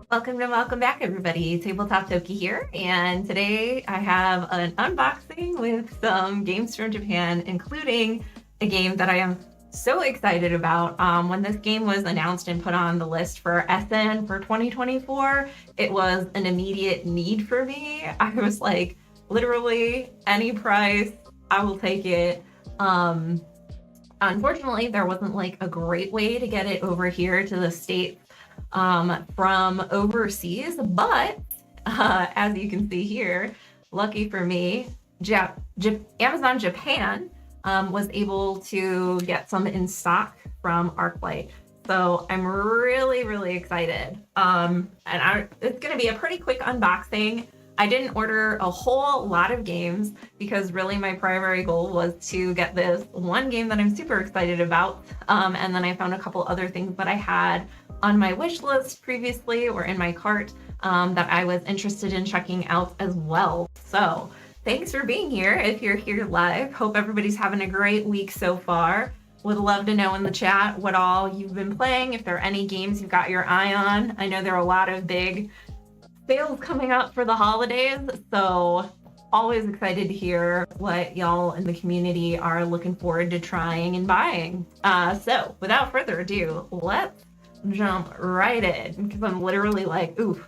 Welcome back, everybody. Tabletop Toki here, and today I have an unboxing with some games from Japan, including a game that I am so excited about. When this game was announced and put on the list for SN for 2024, it was an immediate need for me. I was like, literally, any price, I will take it. Unfortunately, there wasn't like a great way to get it over here to the States from overseas, but as you can see here, lucky for me, Amazon Japan was able to get some in stock from ArcLight. So I'm really excited. It's going to be a pretty quick unboxing. I didn't order a whole lot of games because really my primary goal was to get this one game that I'm super excited about. And then I found a couple other things that I had on my wish list previously or in my cart that I was interested in checking out as well. So thanks for being here if you're here live. Hope everybody's having a great week so far. Would love to know in the chat what all you've been playing, if there are any games you've got your eye on. I know there are a lot of big sales coming up for the holidays, so always excited to hear what y'all in the community are looking forward to trying and buying. So without further ado, let's jump right in, because I'm literally like, oof,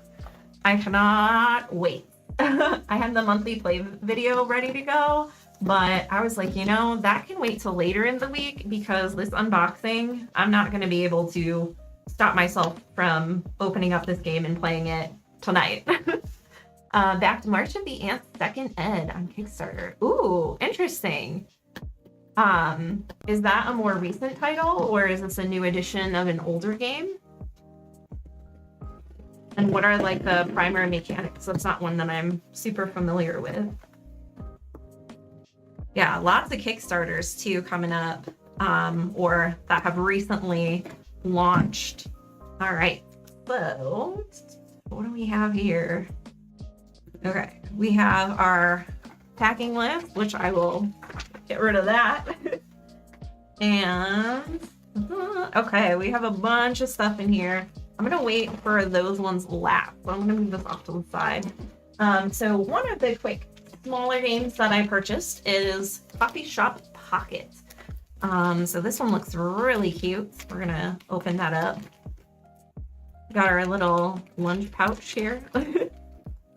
I cannot wait. I had the monthly play video ready to go, but I was like, you know, that can wait till later in the week, because this unboxing, I'm not going to be able to stop myself from opening up this game and playing it tonight. Back to March of the Ants 2nd Ed on Kickstarter. Ooh, interesting. Is that a more recent title, or is this a new edition of an older game? And what are like the primary mechanics? That's not one that I'm super familiar with. Yeah, lots of Kickstarters too coming up, or that have recently launched. All right, so what do we have here? Okay, we have our packing list, which I will get rid of that. And okay, we have a bunch of stuff in here. I'm gonna wait for those ones last, so I'm gonna move this off to the side. So one of the quick smaller games that I purchased is Coffee Shop Pocket. So this one looks really cute. We're gonna open that up. Got our little lunch pouch here.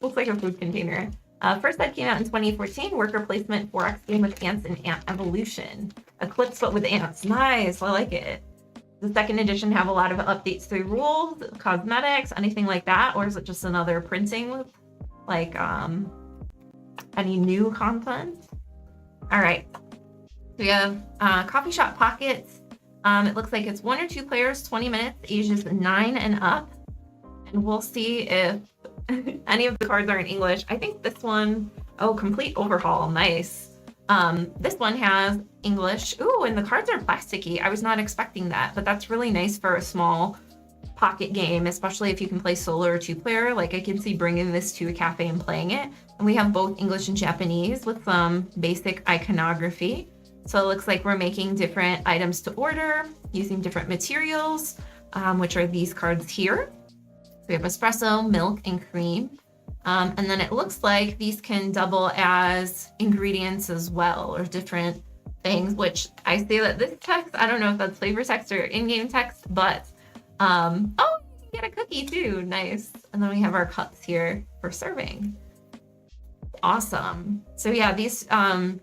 Looks like a food container. First that came out in 2014, worker placement 4X game with ants and ant evolution. Eclipse but with ants. Nice, I like it. The second edition have a lot of updates to rules, cosmetics, anything like that? Or is it just another printing with like any new content? All right, we have Coffee Shop Pockets. It looks like it's 1 or 2 players, 20 minutes, ages 9 and up. And we'll see if any of the cards are in English. I think this one, oh, complete overhaul, nice. This one has English. Ooh, and the cards are plasticky. I was not expecting that, but that's really nice for a small pocket game, especially if you can play solo or 2-player. Like I can see bringing this to a cafe and playing it. And we have both English and Japanese with some basic iconography. So it looks like we're making different items to order using different materials, which are these cards here. We have espresso, milk, and cream. And then it looks like these can double as ingredients as well, or different things, which I say that this text, I don't know if that's flavor text or in-game text, but oh, you can get a cookie too, nice. And then we have our cups here for serving. Awesome. So yeah, these Game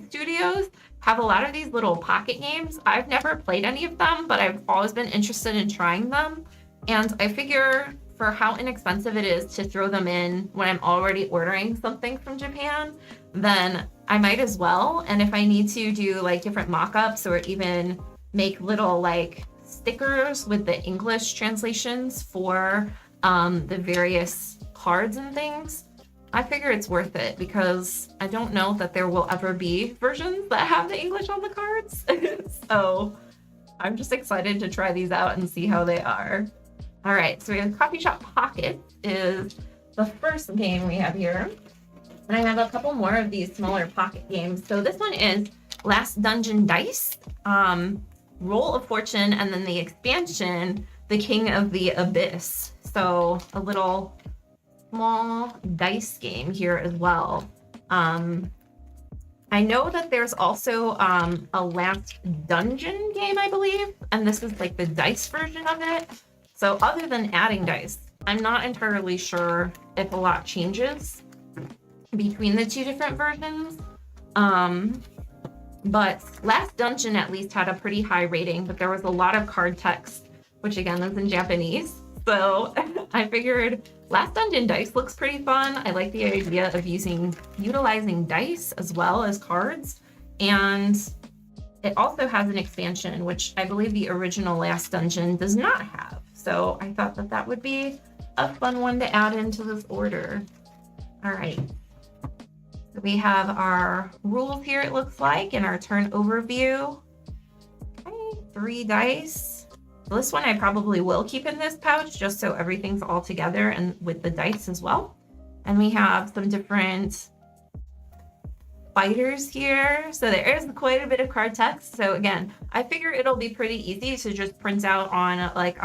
Studios have a lot of these little pocket games. I've never played any of them, but I've always been interested in trying them. And I figure for how inexpensive it is to throw them in when I'm already ordering something from Japan, then I might as well. And if I need to do like different mock-ups or even make little like stickers with the English translations for the various cards and things, I figure it's worth it, because I don't know that there will ever be versions that have the English on the cards. So I'm just excited to try these out and see how they are. All right, so we have Coffee Shop Pocket is the first game we have here. And I have a couple more of these smaller pocket games. So this one is Last Dungeon Dice, Roll of Fortune, and then the expansion, The King of the Abyss. So a little small dice game here as well. I know that there's also a Last Dungeon game, I believe, and this is like the dice version of it. So other than adding dice, I'm not entirely sure if a lot changes between the two different versions. But Last Dungeon at least had a pretty high rating, but there was a lot of card text, which again is in Japanese. So I figured Last Dungeon dice looks pretty fun. I like the idea of utilizing dice as well as cards. And it also has an expansion, which I believe the original Last Dungeon does not have. So I thought that that would be a fun one to add into this order. All right. So we have our rules here, it looks like, and our turn overview. Okay, 3 dice. This one I probably will keep in this pouch just so everything's all together and with the dice as well. And we have some different fighters here. So there is quite a bit of card text. So again, I figure it'll be pretty easy to just print out on like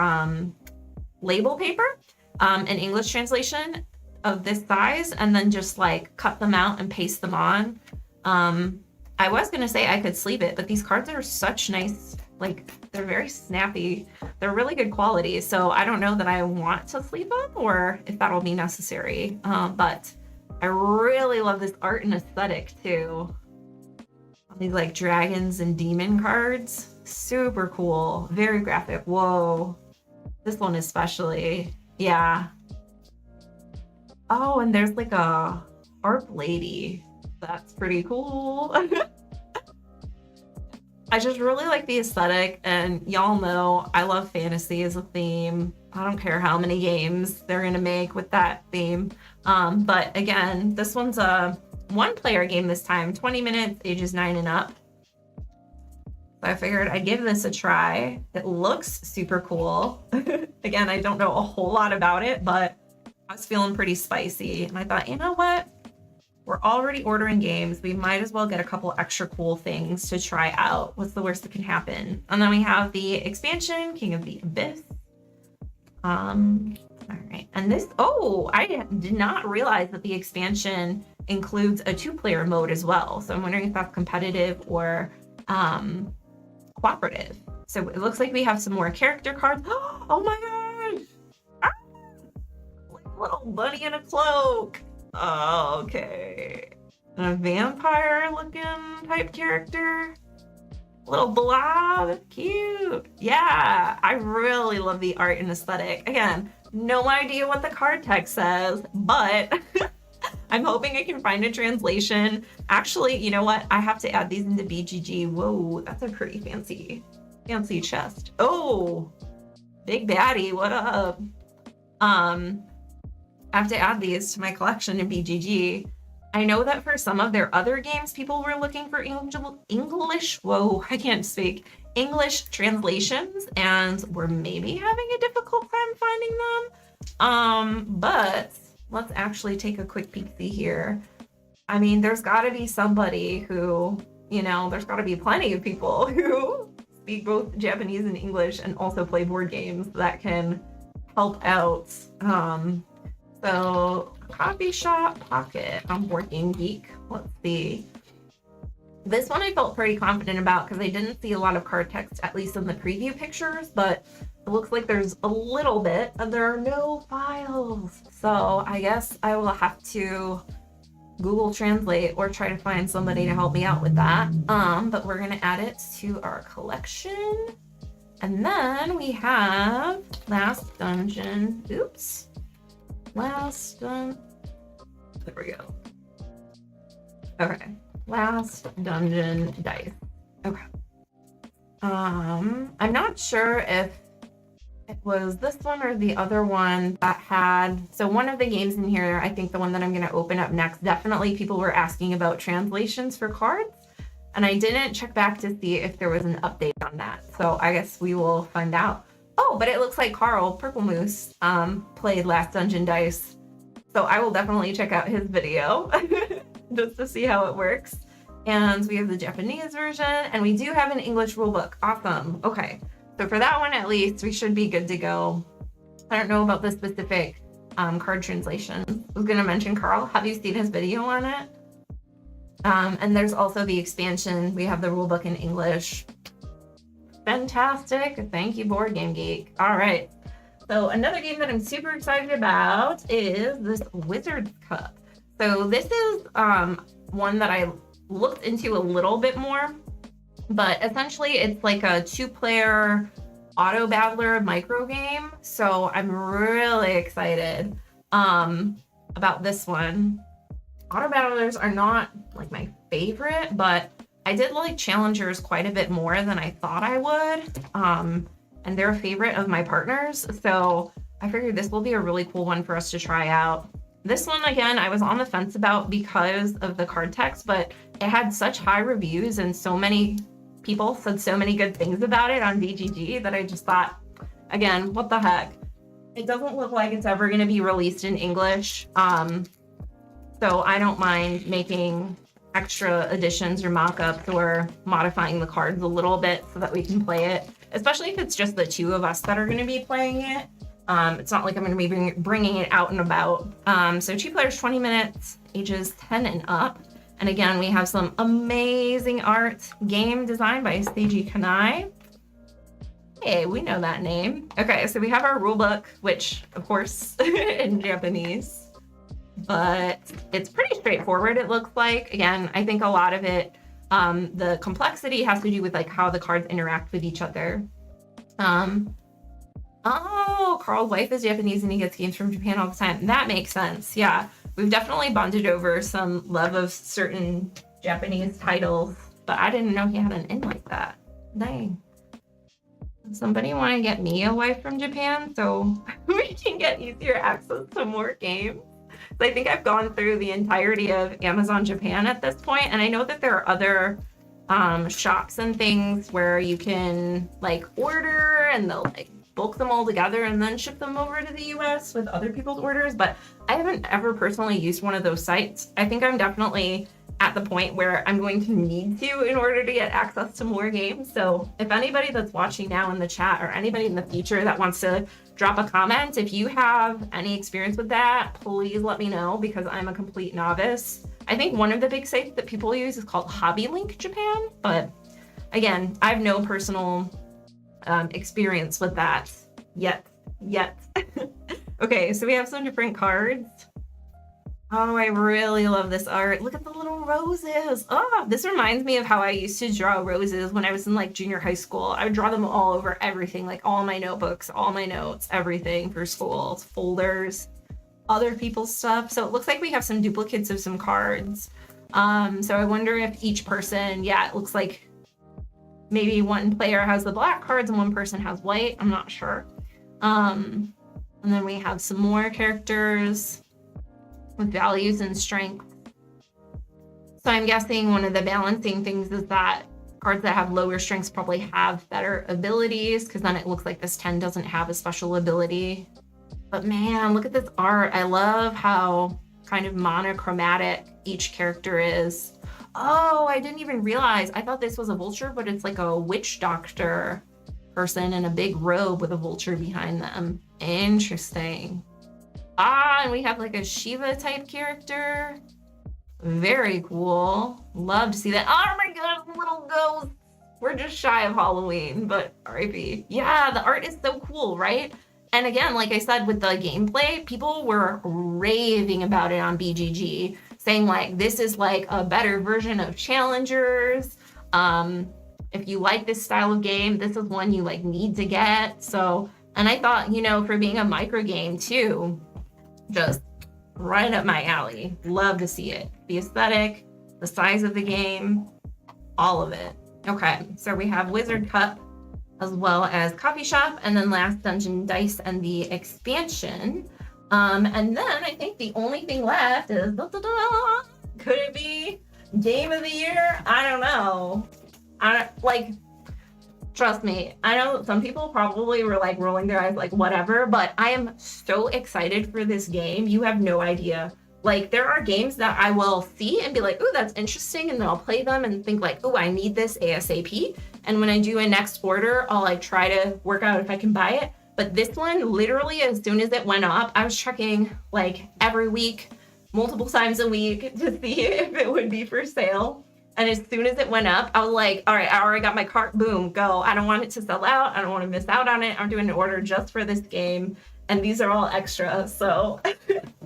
label paper, an English translation of this size, and then just like cut them out and paste them on. I was gonna say I could sleeve it, but these cards are such nice, like they're very snappy. They're really good quality. So I don't know that I want to sleeve them or if that'll be necessary. But I really love this art and aesthetic too. These like dragons and demon cards, super cool, very graphic. Whoa, this one especially, yeah. Oh, and there's like a harp lady. That's pretty cool. I just really like the aesthetic, and y'all know I love fantasy as a theme. I don't care how many games they're gonna make with that theme. But again, this one's a 1-player game this time, 20 minutes, ages 9 and up. So I figured I'd give this a try. It looks super cool. Again, I don't know a whole lot about it, but I was feeling pretty spicy. And I thought, you know what? We're already ordering games. We might as well get a couple extra cool things to try out. What's the worst that can happen? And then we have the expansion, King of the Abyss. All right. And this, oh, I did not realize that the expansion includes a 2-player mode as well. So I'm wondering if that's competitive or cooperative. So it looks like we have some more character cards. Oh my gosh! Ah! Little bunny in a cloak. Oh, okay. A vampire looking type character. Little blob, cute. Yeah, I really love the art and aesthetic. Again, no idea what the card text says, but I'm hoping I can find a translation. Actually, you know what? I have to add these into BGG. Whoa, that's a pretty fancy chest. Oh, big baddie, what up? I have to add these to my collection in BGG. I know that for some of their other games, people were looking for English, whoa, I can't speak, English translations, and we're maybe having a difficult time finding them. But let's actually take a quick peek-see here. I mean, there's gotta be somebody who, you know, there's gotta be plenty of people who speak both Japanese and English and also play board games that can help out. So Coffee Shop Pocket on Board Game Geek. Let's see. This one I felt pretty confident about because I didn't see a lot of card text, at least in the preview pictures, but it looks like there's a little bit and there are no files. So I guess I will have to Google Translate or try to find somebody to help me out with that. But we're gonna add it to our collection. And then we have Last Dungeon. Oops. There we go. Okay. Last Dungeon dice. Okay. I'm not sure if it was this one or the other one that had, so one of the games in here, I think the one that I'm going to open up next, definitely people were asking about translations for cards, and I didn't check back to see if there was an update on that. So I guess we will find out. Oh, but it looks like Carl, Purple Moose, played Last Dungeon Dice. So I will definitely check out his video just to see how it works. And we have the Japanese version, and we do have an English rulebook. Awesome. Okay. So for that one, at least, we should be good to go. I don't know about the specific card translation. I was gonna mention, Carl, have you seen his video on it? And there's also the expansion. We have the rulebook in English. Fantastic. Thank you, Board Game Geek. All right. So another game that I'm super excited about is this Wizard Cup. So this is one that I looked into a little bit more, but essentially it's like a 2-player auto battler micro game. So I'm really excited about this one. Auto battlers are not like my favorite, but I did like challengers quite a bit more than I thought I would. And they're a favorite of my partners. So I figured this will be a really cool one for us to try out. This one, again, I was on the fence about because of the card text, but it had such high reviews and so many people said so many good things about it on BGG that I just thought, again, what the heck? It doesn't look like it's ever going to be released in English. So I don't mind making extra additions or mock-ups or modifying the cards a little bit so that we can play it, especially if it's just the two of us that are going to be playing it. It's not like I'm going to be bringing it out and about. So 2 players, 20 minutes, ages 10 and up. And again, we have some amazing art, game designed by Seiji Kanai. Hey, we know that name. Okay, so we have our rule book, which of course in Japanese, but it's pretty straightforward, it looks like. Again, I think a lot of it, the complexity has to do with like how the cards interact with each other. Oh, Carl's wife is Japanese and he gets games from Japan all the time. That makes sense. Yeah, we've definitely bonded over some love of certain Japanese titles, but I didn't know he had an in like that. Dang. Somebody want to get me a wife from Japan so we can get easier access to more games? So I think I've gone through the entirety of Amazon Japan at this point, and I know that there are other shops and things where you can like order and they'll like bulk them all together and then ship them over to the US with other people's orders, but I haven't ever personally used one of those sites. I think I'm definitely at the point where I'm going to need to in order to get access to more games. So if anybody that's watching now in the chat or anybody in the future that wants to drop a comment, if you have any experience with that, please let me know because I'm a complete novice. I think one of the big sites that people use is called Hobby Link Japan, but again, I have no personal experience with that yet. Okay, so we have some different cards. Oh, I really love this art. Look at the little roses. Oh, this reminds me of how I used to draw roses when I was in like junior high school. I would draw them all over everything, like all my notebooks, all my notes, everything for school, folders, other people's stuff. So it looks like we have some duplicates of some cards. So I wonder if each person, yeah, it looks like maybe one player has the black cards and one person has white. I'm not sure. And then we have some more characters with values and strength. So I'm guessing one of the balancing things is that cards that have lower strengths probably have better abilities, because then it looks like this 10 doesn't have a special ability. But man, look at this art. I love how kind of monochromatic each character is. Oh, I didn't even realize. I thought this was a vulture, but it's like a witch doctor person in a big robe with a vulture behind them. Interesting. Ah, and we have like a Shiva type character. Very cool. Love to see that. Oh my god, little ghosts. We're just shy of Halloween, but RIP. Yeah, the art is so cool, right? And again, like I said, with the gameplay, people were raving about it on BGG, saying like, this is like a better version of Challengers. If you like this style of game, this is one you like need to get. So, and I thought, you know, for being a micro game too, just right up my alley. Love to see it. The aesthetic, the size of the game, all of it. Okay, so we have Wizard Cup as well as Coffee Shop, and then Last Dungeon Dice and the expansion. And then I think the only thing left is, could it be Game of the Year? I don't know. Trust me, I know some people probably were like rolling their eyes like whatever, but I am so excited for this game. You have no idea. Like, there are games that I will see and be like, ooh, that's interesting, and then I'll play them and think like, ooh, I need this ASAP. And when I do a next order, I'll like try to work out if I can buy it. But this one, literally, as soon as it went up, I was checking like every week, multiple times a week to see if it would be for sale. And as soon as it went up, I was like, all right, I already got my cart, boom, go. I don't want it to sell out. I don't want to miss out on it. I'm doing an order just for this game. And these are all extra. So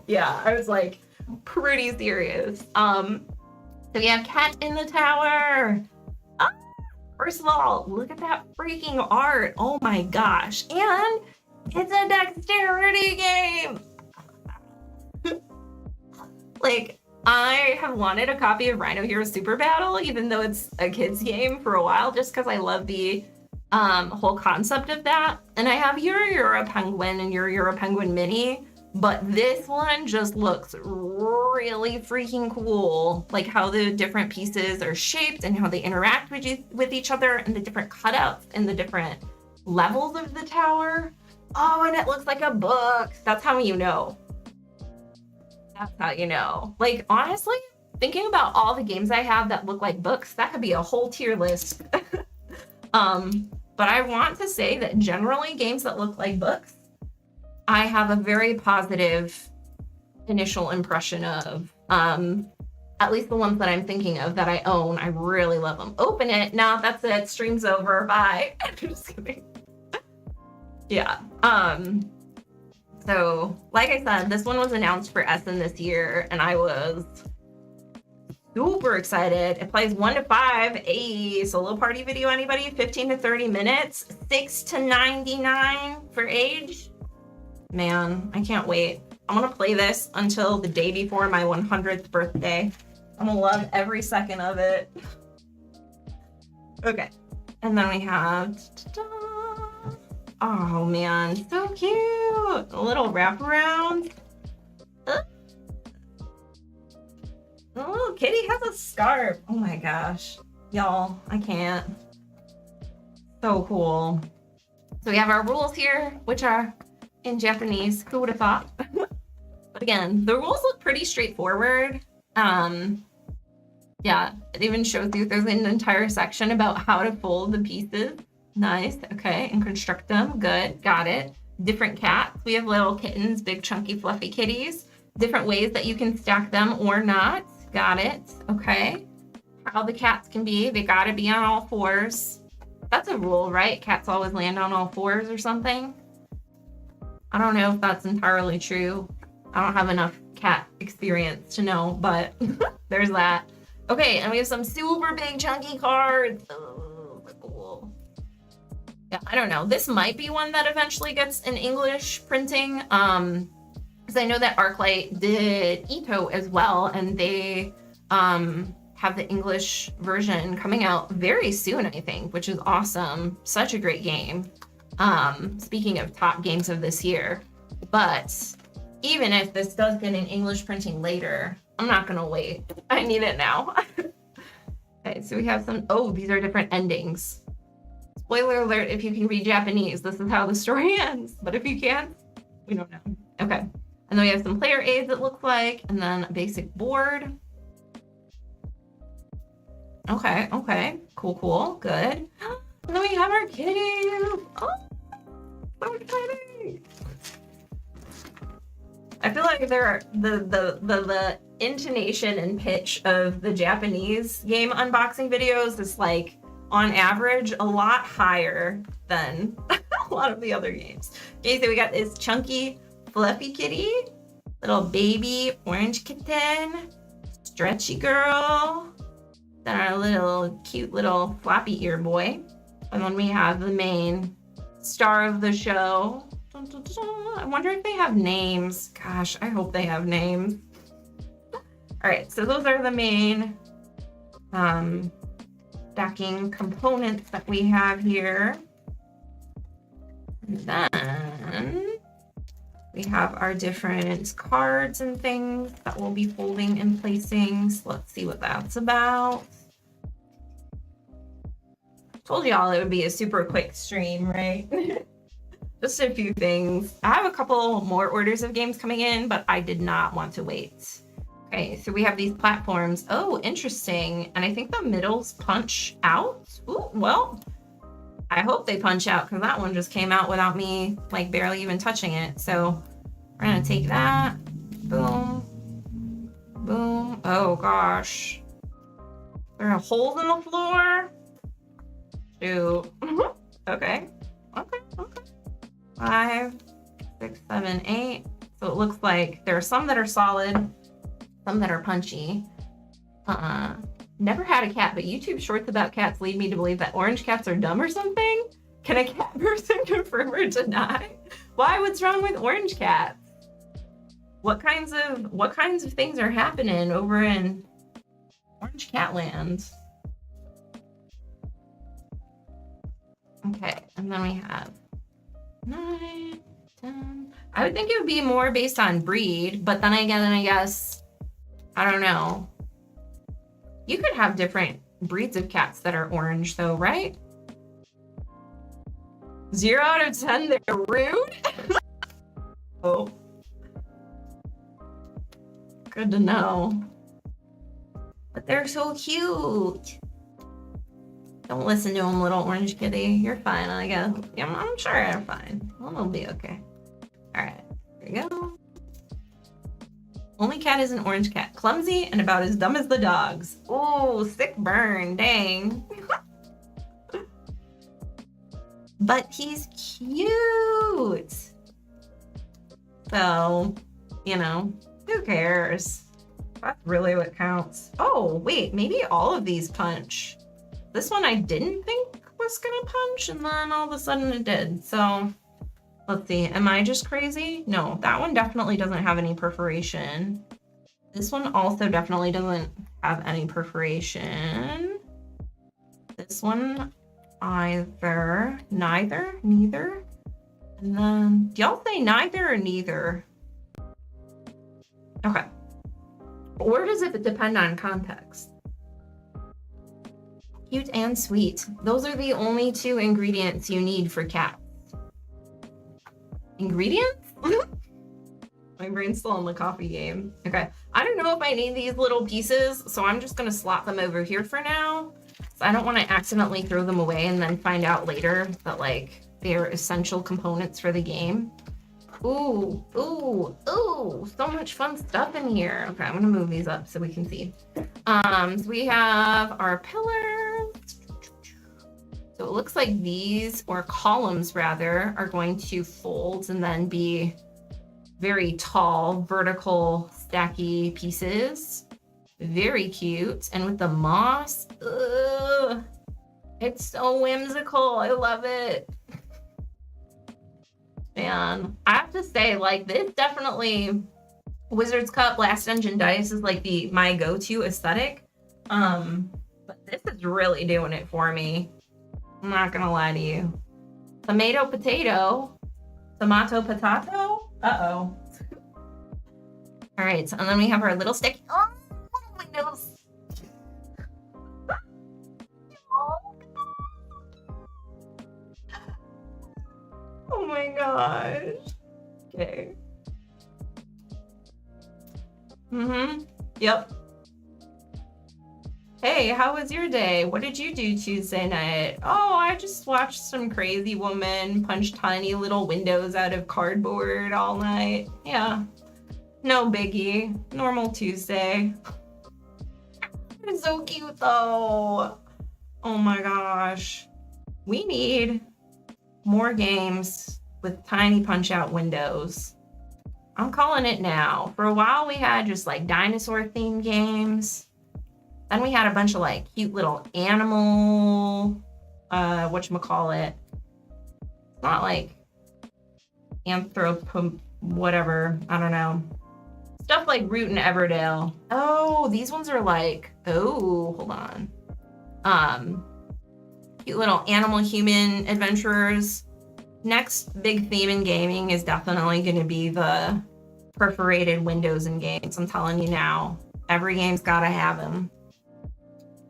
yeah, I was like pretty serious. So we have Cat in the Tower. First of all, look at that freaking art. Oh my gosh. And it's a dexterity game. Like, I have wanted a copy of Rhino Hero Super Battle, even though it's a kid's game, for a while, just because I love the whole concept of that. And I have Your Penguin and Your Penguin Mini, but this one just looks really freaking cool. Like how the different pieces are shaped and how they interact with each other, and the different cutouts and the different levels of the tower. Oh, and it looks like a book. That's how you know. That's how you know. Like, honestly, thinking about all the games I have that look like books, that could be a whole tier list. But I want to say that generally games that look like books, I have a very positive initial impression of. At least the ones that I'm thinking of that I own, I really love them. Open it. No, that's it. Stream's over. Bye. I'm just kidding. Yeah. So, like I said, this one was announced for Essen this year, and I was super excited. It plays 1 to 5, a solo party video, anybody? 15 to 30 minutes, 6 to 99 for age. Man, I can't wait. I'm gonna play this until the day before my 100th birthday. I'm gonna love every second of it. Okay, and then we have, oh man, so cute. A little wraparound. The little kitty has a scarf. Oh my gosh. Y'all, I can't. So cool. So we have our rules here, which are in Japanese. Who would have thought? But again, the rules look pretty straightforward. Yeah, it even shows you there's an entire section about how to fold the pieces. Nice. Okay, and construct them. Good. Got it. Different cats. We have little kittens, big chunky fluffy kitties. Different ways that you can stack them or not. Got it. Okay. How the cats can be. They gotta be on all fours. That's a rule, right? Cats always land on all fours or something. I don't know if that's entirely true. I don't have enough cat experience to know, but there's that. Okay, and we have some super big chunky cards. Oh, cool. Yeah, I don't know. This might be one that eventually gets an English printing. Because I know that ArcLight did Ito as well, and they have the English version coming out very soon, I think, which is awesome. Such a great game. Speaking of top games of this year. But even if this does get an English printing later, I'm not gonna wait. I need it now. Okay, so we have some, oh, these are different endings. Spoiler alert, if you can read Japanese, this is how the story ends. But if you can't, we don't know. Okay. And then we have some player aids, it looks like, and then a basic board. Okay, okay. Cool, cool. Good. And then we have our kitty. Oh, so exciting. I feel like the intonation and pitch of the Japanese game unboxing videos is like, on average, a lot higher than a lot of the other games. Okay, so we got this chunky fluffy kitty, little baby orange kitten, stretchy girl, then our little cute little floppy ear boy, and then we have the main star of the show. Dun, dun, dun, dun. I wonder if they have names. Gosh, I hope they have names. All right, so those are the main stacking components that we have here. And then we have our different cards and things that we'll be folding and placing. So let's see what that's about. Told y'all it would be a super quick stream, right? Just a few things. I have a couple more orders of games coming in, but I did not want to wait. Okay, so we have these platforms. Oh, interesting. And I think the middles punch out. Ooh, well, I hope they punch out because that one just came out without me like barely even touching it. So we're gonna take that. Boom. Boom. Oh gosh. There are holes in the floor. Shoot. Okay. Okay. Okay. 5, 6, 7, 8. So it looks like there are some that are solid, some that are punchy. Never had a cat, but YouTube shorts about cats lead me to believe that orange cats are dumb or something. Can a cat person confirm or deny? Why? What's wrong with orange cats? What kinds of things are happening over in Orange Cat Land? Okay, and then we have 9, 10. I would think it would be more based on breed, but then again, I guess, I don't know. You could have different breeds of cats that are orange though, right? 0 out of 10, they're rude? Oh. Good to know. But they're so cute. Don't listen to them, little orange kitty. You're fine, I guess. Yeah, I'm sure you're fine. Well, it'll be okay. All right, here we go. Only cat is an orange cat. Clumsy and about as dumb as the dogs. Oh, sick burn, dang. But he's cute. So, you know, who cares? That's really what counts. Oh, wait, maybe all of these punch. This one I didn't think was gonna punch, and then all of a sudden it did. So let's see, am I just crazy? No, that one definitely doesn't have any perforation. This one also definitely doesn't have any perforation. This one either, neither. And then, do y'all say neither or neither? Okay. Or does it depend on context? Cute and sweet. Those are the only 2 ingredients you need for cats. Ingredients? My brain's still in the coffee game. Okay. I don't know if I need these little pieces, so I'm just gonna slot them over here for now. So I don't want to accidentally throw them away and then find out later that like they're essential components for the game. Ooh, ooh, ooh, so much fun stuff in here. Okay, I'm gonna move these up so we can see. So we have our pillars. So it looks like these, or columns rather, are going to fold and then be very tall, vertical, stacky pieces. Very cute. And with the moss, ugh, it's so whimsical. I love it. Man, I have to say, like, this definitely, Wizard's Cup Last Engine Dice is like my go-to aesthetic. But this is really doing it for me. I'm not gonna lie to you. Tomato potato. Tomato potato? Uh-oh. All right, so, and then we have our little stick. Oh, my nose. Oh my gosh. Okay. Yep. Hey, how was your day? What did you do Tuesday night? Oh, I just watched some crazy woman punch tiny little windows out of cardboard all night. Yeah. No biggie. Normal Tuesday. It's so cute though. Oh my gosh. We need more games with tiny punch out windows. I'm calling it now. For a while we had just like dinosaur themed games. Then we had a bunch of like cute little animal, whatchamacallit. It's not like whatever, I don't know. Stuff like Root and Everdale. Oh, these ones are like, oh, hold on. Cute little animal human adventurers. Next big theme in gaming is definitely going to be the perforated windows in games. I'm telling you now, every game's got to have them.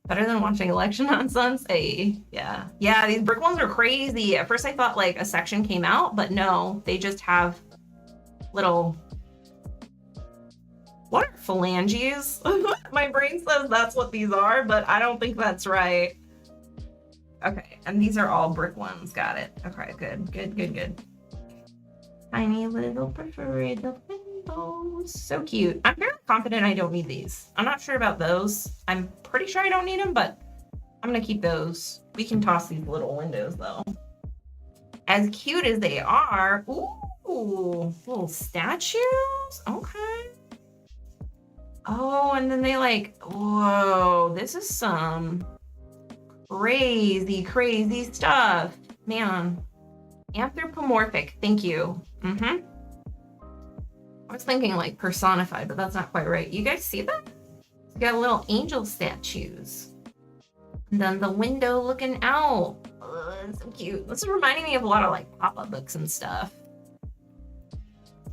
Better than watching Election on Sunset. Yeah. Yeah, these brick ones are crazy. At first I thought like a section came out, but no, they just have little, what are phalanges? My brain says that's what these are, but I don't think that's right. Okay. And these are all brick ones. Got it. Okay, good, good, good, good. Tiny little perforated windows. So cute. I'm very confident I don't need these. I'm not sure about those. I'm pretty sure I don't need them, but I'm gonna keep those. We can toss these little windows though. As cute as they are. Ooh, little statues. Okay. Oh, and then they like, whoa, this is some crazy, crazy stuff. Man, anthropomorphic, thank you. I was thinking like personified, but that's not quite right. You guys see that? You got little angel statues. And then the window looking out. Oh, that's so cute. This is reminding me of a lot of like pop-up books and stuff.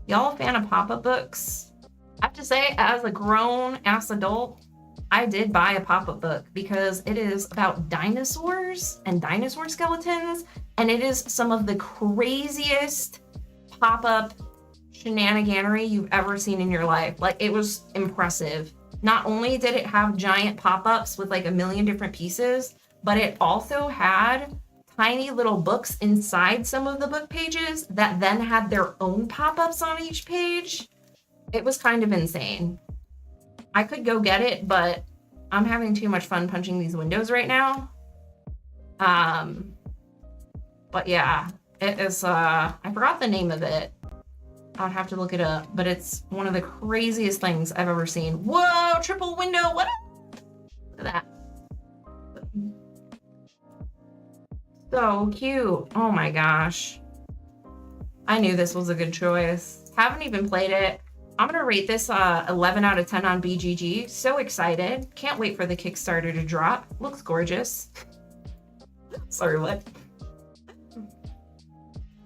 Y'all a fan of pop-up books? I have to say, as a grown-ass adult, I did buy a pop-up book because it is about dinosaurs and dinosaur skeletons, and it is some of the craziest pop-up shenaniganery you've ever seen in your life. Like, it was impressive. Not only did it have giant pop-ups with like a million different pieces, but it also had tiny little books inside some of the book pages that then had their own pop-ups on each page. It was kind of insane. I could go get it, but I'm having too much fun punching these windows right now. But yeah, it is, I forgot the name of it. I'd have to look it up, but it's one of the craziest things I've ever seen. Whoa, triple window, what? Look at that. So cute. Oh my gosh. I knew this was a good choice. Haven't even played it. I'm gonna rate this 11 out of 10 on BGG. So excited. Can't wait for the Kickstarter to drop. Looks gorgeous. Sorry, what?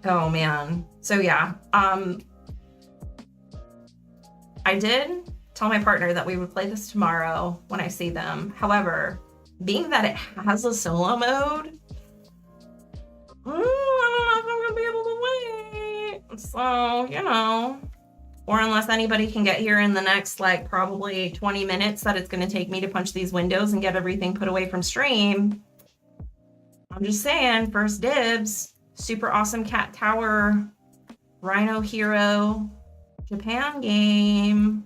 Oh man. So yeah, I did tell my partner that we would play this tomorrow when I see them. However, being that it has a solo mode, I don't know if I'm gonna be able to wait. So, you know, or unless anybody can get here in the next like probably 20 minutes that it's gonna take me to punch these windows and get everything put away from stream. I'm just saying, first dibs. Super awesome cat tower, Rhino Hero, Japan game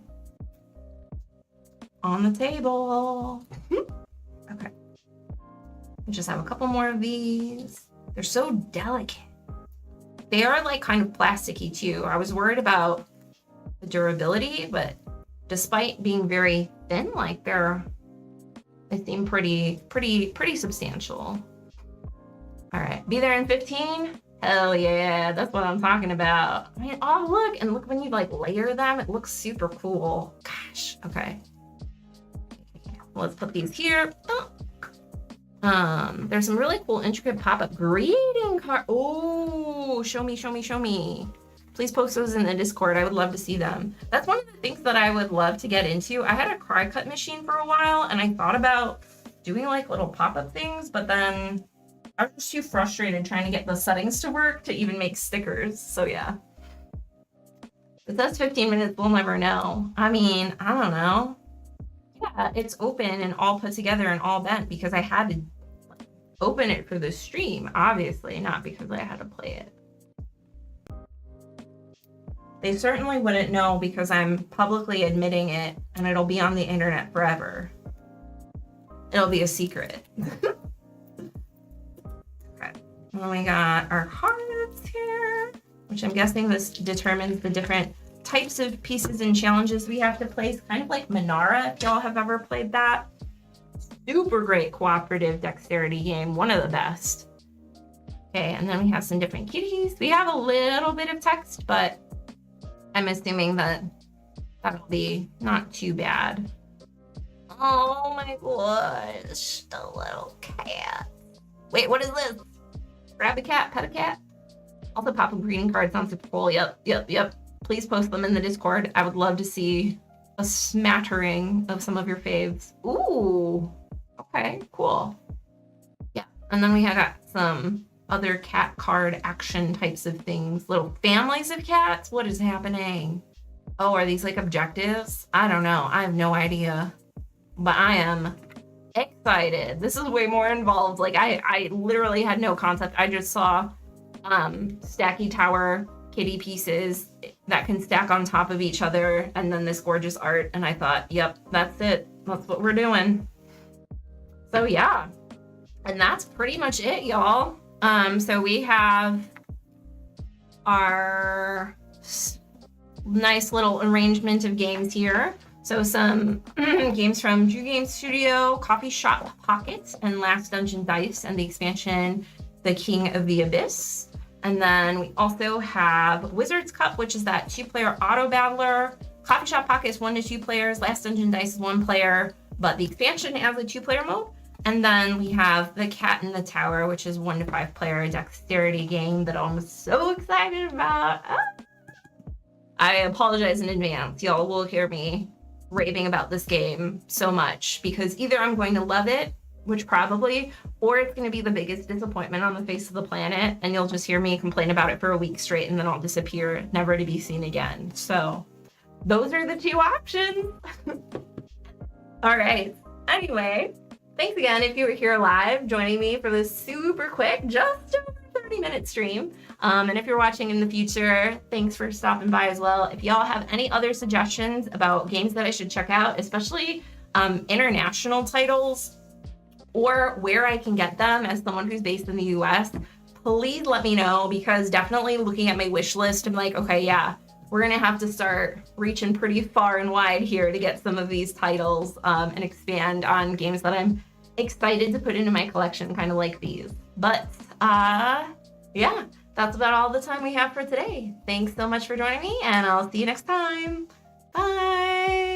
on the table. Okay. I just have a couple more of these. They're so delicate. They are like kind of plasticky too. I was worried about the durability, but despite being very thin, like they seem pretty substantial. All right, be there in 15. Hell yeah, that's what I'm talking about. I mean, oh look, and look when you like layer them, it looks super cool. Gosh, okay. Let's put these here. There's some really cool intricate pop-up greeting card. Oh, show me. Please post those in the Discord. I would love to see them. That's one of the things that I would love to get into. I had a cry cut machine for a while and I thought about doing like little pop-up things, but then I was just too frustrated trying to get the settings to work to even make stickers. So yeah. If that's 15 minutes, we'll never know. I mean, I don't know. Yeah, it's open and all put together and all bent because I had to open it for the stream, obviously, not because I had to play it. They certainly wouldn't know because I'm publicly admitting it and it'll be on the internet forever. It'll be a secret. Okay. And then we got our cards here, which I'm guessing this determines the different types of pieces and challenges we have to place, kind of like Minara, if y'all have ever played that. Super great cooperative dexterity game, one of the best. Okay, and then we have some different kitties. We have a little bit of text, but I'm assuming that that'll be not too bad. Oh my gosh, the little cat. Wait, what is this? Grab a cat, pet a cat? Also pop up greeting cards on super cool. Yep. Please post them in the Discord. I would love to see a smattering of some of your faves. Ooh, okay, cool. Yeah, and then we have got some other cat card action types of things. Little families of cats. What is happening? Oh, are these like objectives? I don't know. I have no idea. But I am Excited. This is way more involved. Like I literally had no concept. I just saw stacky tower kitty pieces that can stack on top of each other, and then this gorgeous art, and I thought, yep, that's it. That's what we're doing. So yeah. And that's pretty much it, y'all. So we have our nice little arrangement of games here. So some games from Drew Game Studio, Coffee Shop Pocket, and Last Dungeon Dice, and the expansion, The King of the Abyss. And then we also have Wizard's Cup, which is that 2-player auto battler. Coffee Shop Pocket is 1 to 2 players. Last Dungeon Dice is 1 player, but the expansion has a 2-player mode. And then we have The Cat in the Tower, which is 1 to 5 player dexterity game that I'm so excited about. I apologize in advance. Y'all will hear me raving about this game so much because either I'm going to love it, which probably, or it's going to be the biggest disappointment on the face of the planet, and you'll just hear me complain about it for a week straight, and then I'll disappear, never to be seen again. So those are the 2 options. All right. Anyway, thanks again if you were here live joining me for this super quick, just over 30-minute stream. And if you're watching in the future, thanks for stopping by as well. If y'all have any other suggestions about games that I should check out, especially international titles, or where I can get them as someone who's based in the US, please let me know, because definitely looking at my wish list, I'm like, okay, yeah, we're gonna have to start reaching pretty far and wide here to get some of these titles and expand on games that I'm excited to put into my collection, kind of like these. But yeah, that's about all the time we have for today. Thanks so much for joining me, and I'll see you next time. Bye.